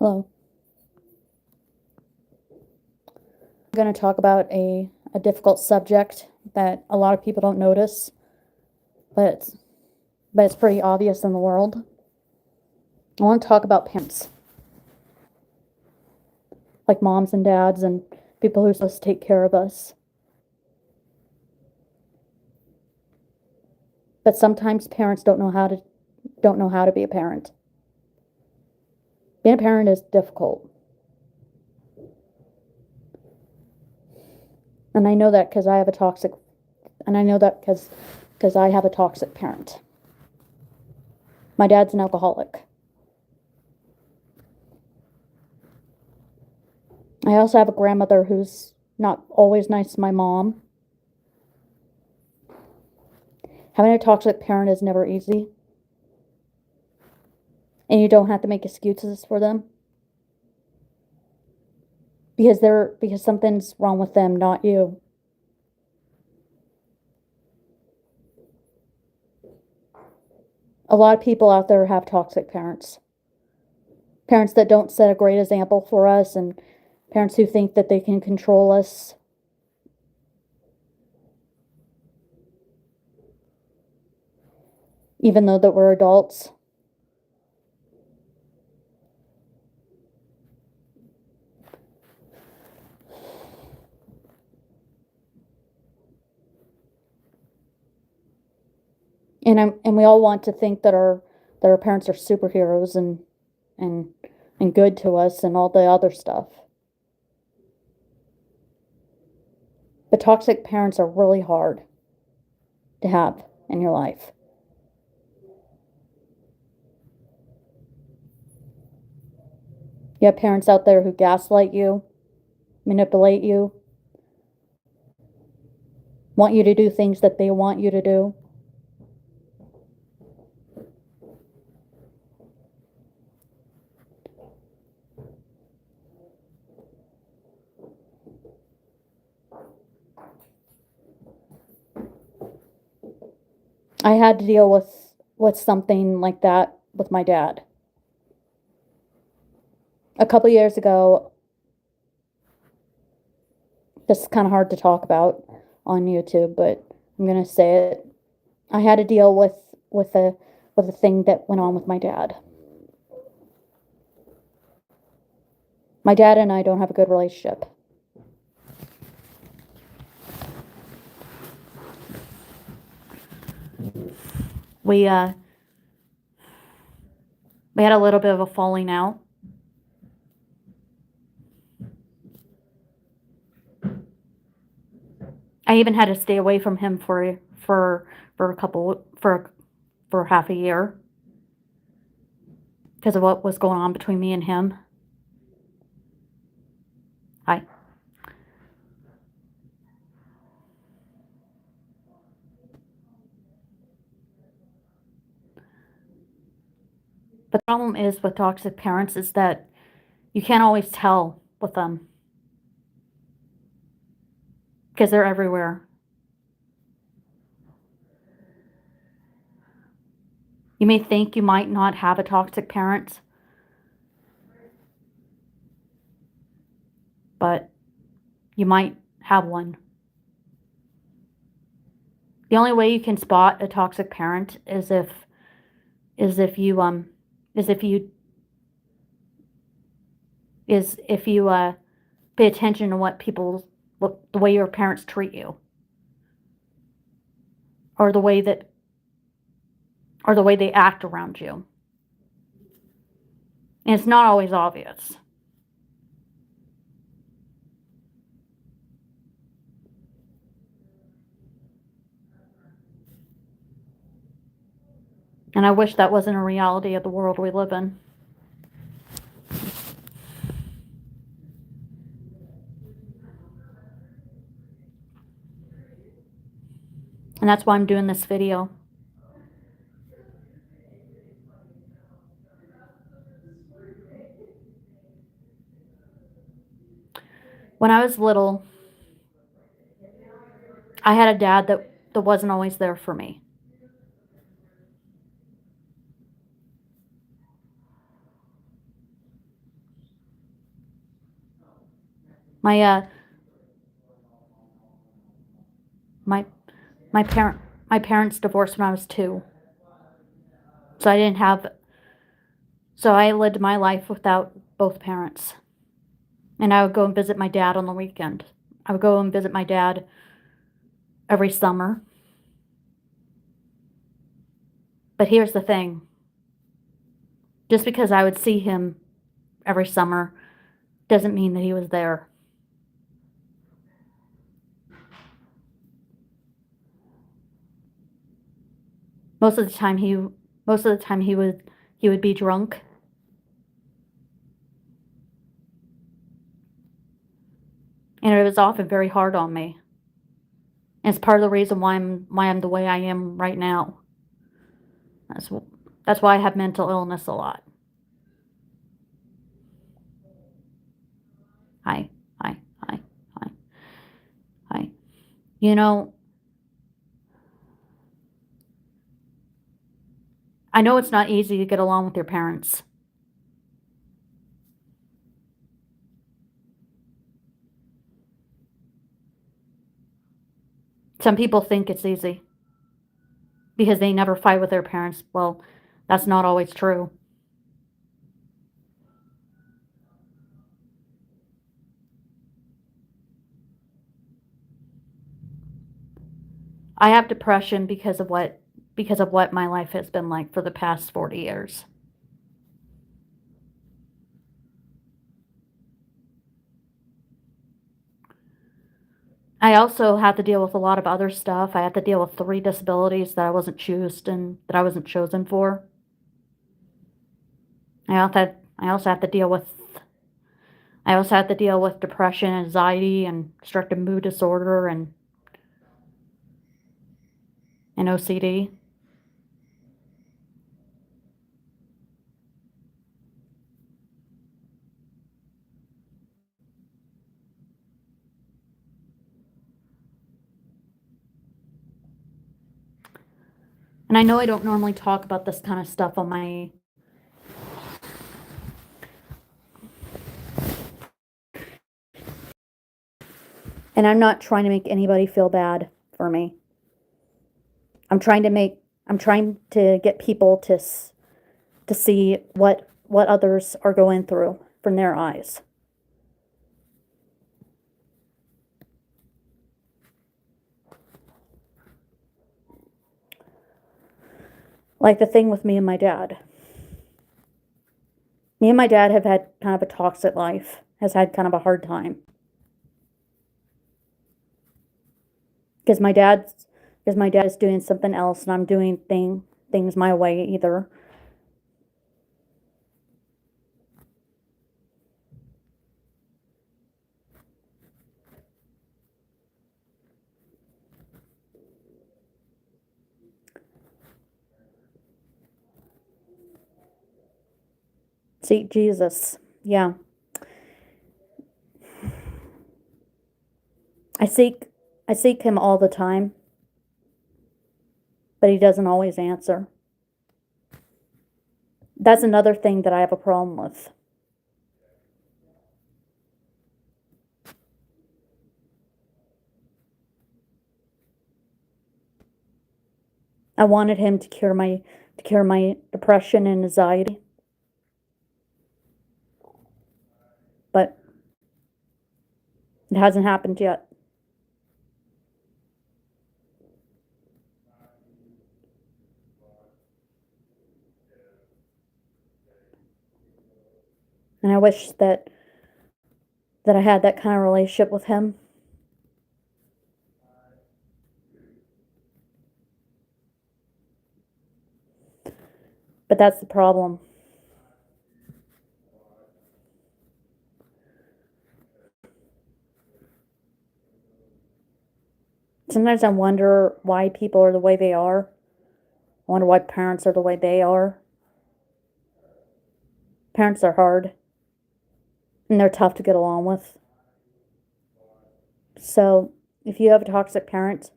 Hello. I'm going to talk about a difficult subject that a lot of people don't notice, but it's pretty obvious in the world. I want to talk about parents, like moms and dads and people who are supposed to take care of us. But sometimes parents don't know how to be a parent. Being a parent is difficult. And I know that because I have a toxic parent. My dad's an alcoholic. I also have a grandmother who's not always nice to my mom. Having a toxic parent is never easy. And you don't have to make excuses for them. Because something's wrong with them, not you. A lot of people out there have toxic parents. Parents that don't set a great example for us, and parents who think that they can control us. Even though that we're adults. And we all want to think that our parents are superheroes and good to us and all the other stuff. But toxic parents are really hard to have in your life. You have parents out there who gaslight you, manipulate you, want you to do things that they want you to do. I had to deal with something like that with my dad. A couple years ago, this is kind of hard to talk about on YouTube, but I'm gonna say it. I had to deal with a thing that went on with my dad. My dad and I don't have a good relationship. We had a little bit of a falling out. I even had to stay away from him for half a year because of what was going on between me and him. Hi. But the problem is with toxic parents is that you can't always tell with them because they're everywhere. You may think you might not have a toxic parent, but you might have one. The only way you can spot a toxic parent is if you pay attention to the way your parents treat you, or the way they act around you. And it's not always obvious. And I wish that wasn't a reality of the world we live in. And that's why I'm doing this video. When I was little, I had a dad that wasn't always there for me. My my my parent my parents divorced when I was 2. So I didn't have so I lived my life without both parents. And I would go and visit my dad on the weekend. I would go and visit my dad every summer. But here's the thing, just because I would see him every summer doesn't mean that he was there. Most of the time he would be drunk. And it was often very hard on me. And it's part of the reason why I'm the way I am right now. That's that's why I have mental illness a lot. Hi, hi, hi, hi, hi. You know, I know it's not easy to get along with your parents. Some people think it's easy because they never fight with their parents. Well, that's not always true. I have depression because of what my life has been like for the past 40 years. I also have to deal with a lot of other stuff. I have to deal with 3 disabilities that I wasn't chosen for. I also have to deal with depression, anxiety, and obstructive mood disorder and OCD. And I know I don't normally talk about this kind of stuff on my and I'm not trying to make anybody feel bad for me. I'm trying to make I'm trying to get people to see what others are going through from their eyes. Like the thing with me and my dad. Me and my dad have had kind of a toxic life, has had kind of a hard time. Because my dad is doing something else and I'm doing things my way either. See, Jesus. Yeah. I seek I seek him all the time, but he doesn't always answer. That's another thing that I have a problem with. I wanted him to cure my depression and anxiety, but it hasn't happened yet. And I wish that I had that kind of relationship with him. But that's the problem. Sometimes I wonder why people are the way they are. I wonder why parents are the way they are. Parents are hard and they're tough to get along with. So if you have a toxic parent,